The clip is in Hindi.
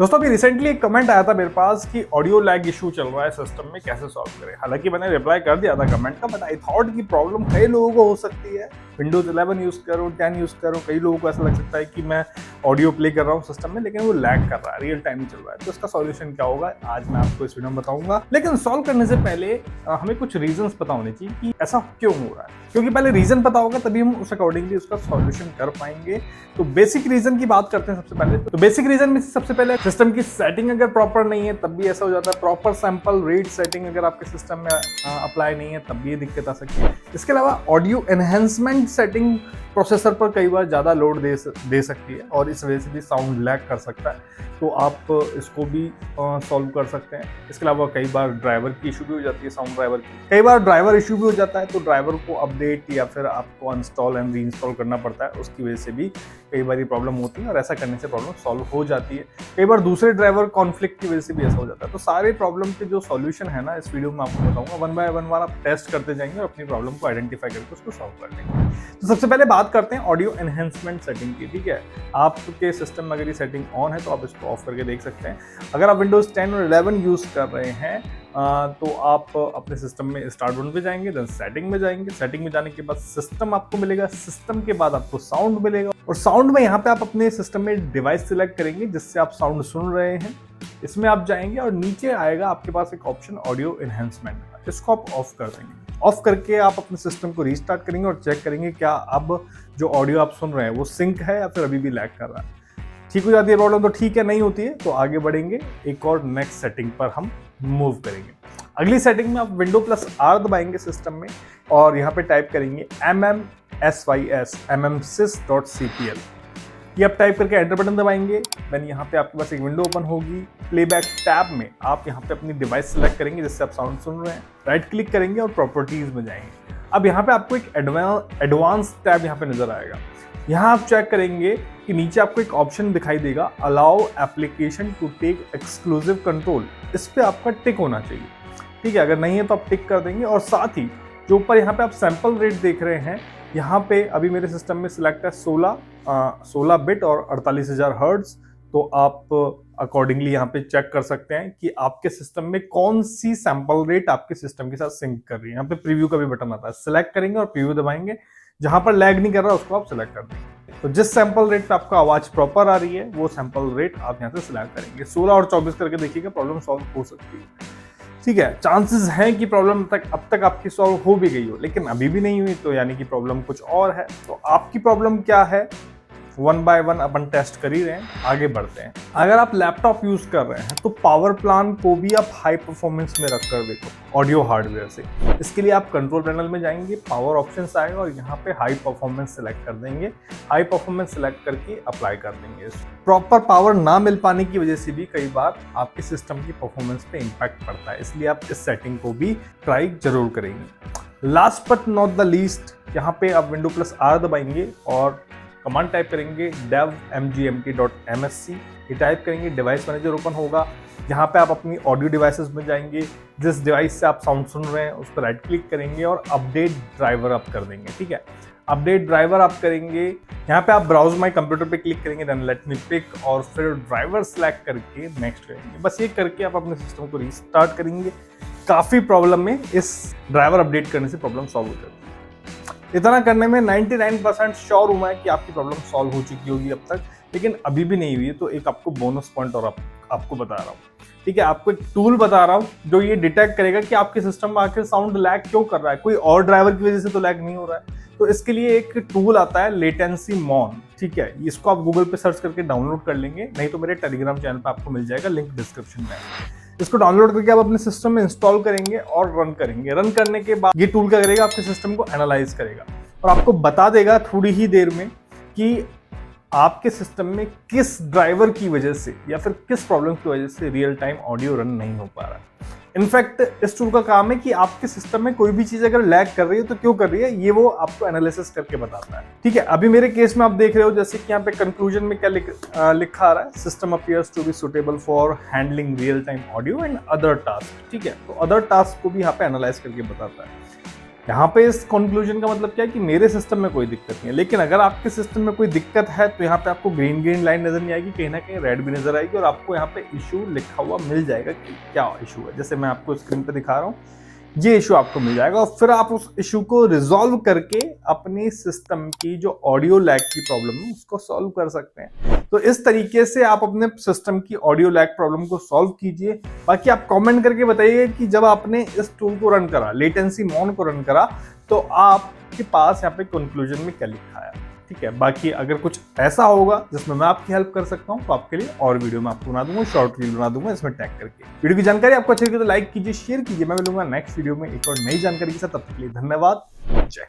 दोस्तों अभी रिसेंटली एक कमेंट आया था मेरे पास कि ऑडियो लैग इशू चल रहा है सिस्टम में, कैसे सॉल्व करें। हालांकि मैंने रिप्लाई कर दिया था कमेंट का, बट आई थॉट की प्रॉब्लम कई लोगों को हो सकती है। विंडोज 11 यूज करो, 10 यूज करो, कई लोगों को ऐसा लग सकता है कि मैं ऑडियो प्ले कर रहा हूँ सिस्टम में लेकिन वो लैग कर रहा है, रियल टाइम चल रहा है। तो इसका सॉल्यूशन क्या होगा आज मैं आपको इस वीडियो में बताऊंगा। लेकिन सॉल्व करने से पहले हमें कुछ रीजंस पता होने चाहिए कि ऐसा क्यों हो रहा है, क्योंकि पहले रीजन पता होगा तभी हम उस अकॉर्डिंगली उसका सॉल्यूशन कर पाएंगे। तो बेसिक रीजन की बात करते हैं सबसे पहले। तो बेसिक रीजन में सबसे पहले सिस्टम की सेटिंग अगर प्रॉपर नहीं है तब भी ऐसा हो जाता है। प्रॉपर सैंपल रेट सेटिंग अगर आपके सिस्टम में अप्लाई नहीं है तब भी ये दिक्कत आ सकती है। इसके अलावा ऑडियो एनहेंसमेंट सेटिंग प्रोसेसर पर कई बार ज़्यादा लोड दे सकती है और इस वजह से भी साउंड लैग कर सकता है, तो आप इसको भी सॉल्व कर सकते हैं। इसके अलावा कई बार ड्राइवर की इशू भी हो जाती है, साउंड ड्राइवर की। कई बार ड्राइवर इशू भी हो जाता है तो ड्राइवर को अपडेट या फिर आपको अनस्टॉल एंड री इंस्टॉल करना पड़ता है, उसकी वजह से भी कई बार ये प्रॉब्लम होती है और ऐसा करने से प्रॉब्लम सॉल्व हो जाती है। कई बार दूसरे ड्राइवर कॉन्फ्लिक्ट की वजह से भी ऐसा हो जाता है। तो सारे प्रॉब्लम के जो सॉल्यूशन है ना इस वीडियो में आपको बताऊंगा। वन बाय वन आप टेस्ट करते जाएंगे और अपनी प्रॉब्लम को आइडेंटिफाई करके उसको सॉल्व कर लेंगे। तो सबसे पहले बात करते हैं ऑडियो एनहेंसमेंट सेटिंग की। ठीक है, आपके सिस्टम में अगर ये सेटिंग ऑन है तो आप इसको ऑफ करके देख सकते हैं। अगर आप विंडोज 10 और 11 यूज कर रहे हैं तो आप अपने सिस्टम में स्टार्ट बटन पे जाएंगे, देन सेटिंग में जाएंगे। सेटिंग में जाने के बाद सिस्टम आपको मिलेगा, सिस्टम के बाद आपको साउंड मिलेगा और साउंड में यहाँ पे आप अपने सिस्टम में डिवाइस सिलेक्ट करेंगे जिससे आप साउंड सुन रहे हैं। इसमें आप जाएंगे और नीचे आएगा आपके पास एक ऑप्शन ऑडियो एनहेंसमेंट, इसको आप ऑफ कर देंगे। ऑफ करके आप अपने सिस्टम को रीस्टार्ट करेंगे और चेक करेंगे क्या अब जो ऑडियो आप सुन रहे हैं वो सिंक है या फिर अभी भी लैग कर रहा है। ठीक हो जाती है प्रॉब्लम तो ठीक है, नहीं होती है तो आगे बढ़ेंगे, एक और नेक्स्ट सेटिंग पर हम मूव करेंगे। अगली सेटिंग में आप विंडो प्लस आर दबाएंगे सिस्टम में और यहाँ पे टाइप करेंगे mmsys.cpl। ये आप टाइप करके एंटर बटन दबाएंगे। देन यहाँ पे आपके पास एक विंडो ओपन होगी। प्लेबैक टैब में आप यहाँ पे अपनी डिवाइस सेलेक्ट करेंगे जिससे आप साउंड सुन रहे हैं, राइट क्लिक करेंगे और प्रॉपर्टीज में जाएंगे। अब यहाँ पे आपको एक एडवांस टैब यहाँ पे नजर आएगा। यहाँ आप चेक करेंगे कि नीचे आपको एक ऑप्शन दिखाई देगा, allow application to take exclusive control. इस पे आपका टिक होना चाहिए। ठीक है, अगर नहीं है तो आप टिक कर देंगे। और साथ ही जो ऊपर यहाँ पे आप सैंपल रेट देख रहे हैं, यहाँ पे अभी मेरे सिस्टम में सिलेक्ट है 16 बिट और 48,000 हर्ट्ज। तो आप अकॉर्डिंगली यहाँ पे चेक कर सकते हैं कि आपके सिस्टम में कौन सी सैंपल रेट आपके सिस्टम के साथ सिंक कर रही है। यहाँ पे प्रीव्यू का भी बटन आता है, सिलेक्ट करेंगे और प्रीव्यू दबाएंगे। जहां पर लैग नहीं कर रहा उसको आप सिलेक्ट कर देंगे। तो जिस सैंपल रेट पे आपका आवाज प्रॉपर आ रही है वो सैंपल रेट आप यहाँ से सिलेक्ट करेंगे। 16 और 24 करके देखिएगा, प्रॉब्लम सॉल्व हो सकती है। ठीक है, चांसेस हैं कि प्रॉब्लम अब तक आपकी सॉल्व हो भी गई हो, लेकिन अभी भी नहीं हुई तो यानी कि प्रॉब्लम कुछ और है। तो आपकी प्रॉब्लम क्या है वन बाय वन अपन टेस्ट कर ही रहे हैं, आगे बढ़ते हैं। अगर आप लैपटॉप यूज कर रहे हैं तो पावर प्लान को भी आप हाई परफॉर्मेंस में रखकर देखो ऑडियो हार्डवेयर से। इसके लिए आप कंट्रोल पैनल में जाएंगे, पावर ऑप्शंस आएगा और यहाँ पे हाई परफॉर्मेंस सेलेक्ट कर देंगे। हाई परफॉर्मेंस सेलेक्ट करके अप्लाई कर देंगे। प्रॉपर पावर ना मिल पाने की वजह से भी कई बार आपके सिस्टम की परफॉर्मेंस पे इम्पैक्ट पड़ता है, इसलिए आप इस सेटिंग को भी ट्राई जरूर करेंगे। Last but not the least, यहाँ पे आप विंडो प्लस आर दबाएंगे और कमांड टाइप करेंगे dev mgmt.msc। ये टाइप करेंगे, डिवाइस मैनेजर ओपन होगा। यहाँ पे आप अपनी ऑडियो डिवाइसेस में जाएंगे, जिस डिवाइस से आप साउंड सुन रहे हैं उस पर राइट क्लिक करेंगे और अपडेट ड्राइवर आप कर देंगे। ठीक है, अपडेट ड्राइवर आप करेंगे। यहाँ पे आप ब्राउज माई कंप्यूटर पे क्लिक करेंगे, देन लेट मी पिक और फिर ड्राइवर सेलेक्ट करके नेक्स्ट करेंगे। बस ये करके आप अपने सिस्टम को रीस्टार्ट करेंगे। काफी प्रॉब्लम में इस ड्राइवर अपडेट करने से प्रॉब्लम सॉल्व हो जाती है। इतना करने में 99% श्योर हूं मैं कि आपकी प्रॉब्लम सॉल्व हो चुकी होगी अब तक, लेकिन अभी भी नहीं हुई है तो एक आपको बोनस पॉइंट और आपको बता रहा हूँ। ठीक है, आपको एक टूल बता रहा हूँ जो ये डिटेक्ट करेगा कि आपके सिस्टम में आखिर साउंड लैग क्यों कर रहा है। कोई और ड्राइवर की वजह से तो लैग नहीं हो रहा है। तो इसके लिए एक टूल आता है लेटेंसी मॉन। ठीक है, इसको आप गूगल पे सर्च करके डाउनलोड कर लेंगे, नहीं तो मेरे टेलीग्राम चैनल पे आपको मिल जाएगा, लिंक डिस्क्रिप्शन में। इसको डाउनलोड करके आप अपने सिस्टम में इंस्टॉल करेंगे और रन करेंगे। रन करने के बाद ये टूल क्या करेगा, आपके सिस्टम को एनालाइज करेगा और आपको बता देगा थोड़ी ही देर में कि आपके सिस्टम में किस ड्राइवर की वजह से या फिर किस प्रॉब्लम की वजह से रियल टाइम ऑडियो रन नहीं हो पा रहा है। इनफैक्ट इस टूल का काम है कि आपके सिस्टम में कोई भी चीज अगर लैग कर रही है तो क्यों कर रही है ये वो आपको एनालिसिस करके बताता है। ठीक है, अभी मेरे केस में आप देख रहे हो जैसे कि यहाँ पे कंक्लूजन में क्या लिखा आ रहा है, system appears to be suitable for handling real time audio and other task. ठीक है, तो अदर टास्क को भी यहाँ पे एनालाइज करके बताता है। यहाँ पे इस कंक्लूजन का मतलब क्या है कि मेरे सिस्टम में कोई दिक्कत नहीं है, लेकिन अगर आपके सिस्टम में कोई दिक्कत है तो यहाँ पे आपको ग्रीन लाइन नजर नहीं आएगी, कहीं ना कहीं रेड भी नजर आएगी और आपको यहाँ पे इशू लिखा हुआ मिल जाएगा कि क्या इशू है। जैसे मैं आपको स्क्रीन पे दिखा रहा हूँ, ये इशू आपको मिल जाएगा और फिर आप उस इशू को रिजॉल्व करके अपनी सिस्टम की जो ऑडियो लैग की प्रॉब्लम है उसको सॉल्व कर सकते हैं। तो इस तरीके से आप अपने सिस्टम की ऑडियो लैग प्रॉब्लम को सॉल्व कीजिए। बाकी आप कमेंट करके बताइए कि जब आपने इस टूल को रन करा, लेटेंसी मॉन को रन करा, तो आपके पास यहाँ पे कंक्लूजन में क्या लिखा है। ठीक है, बाकी अगर कुछ ऐसा होगा जिसमें मैं आपकी हेल्प कर सकता हूं तो आपके लिए और वीडियो मैं आपको बना दूंगा, शॉर्ट रील बना दूंगा इसमें टैग करके। वीडियो की जानकारी आपको अच्छी लगी तो लाइक कीजिए, शेयर कीजिए। मैं मिलूंगा नेक्स्ट वीडियो में एक और नई जानकारी के साथ। तब तक के लिए धन्यवाद। जय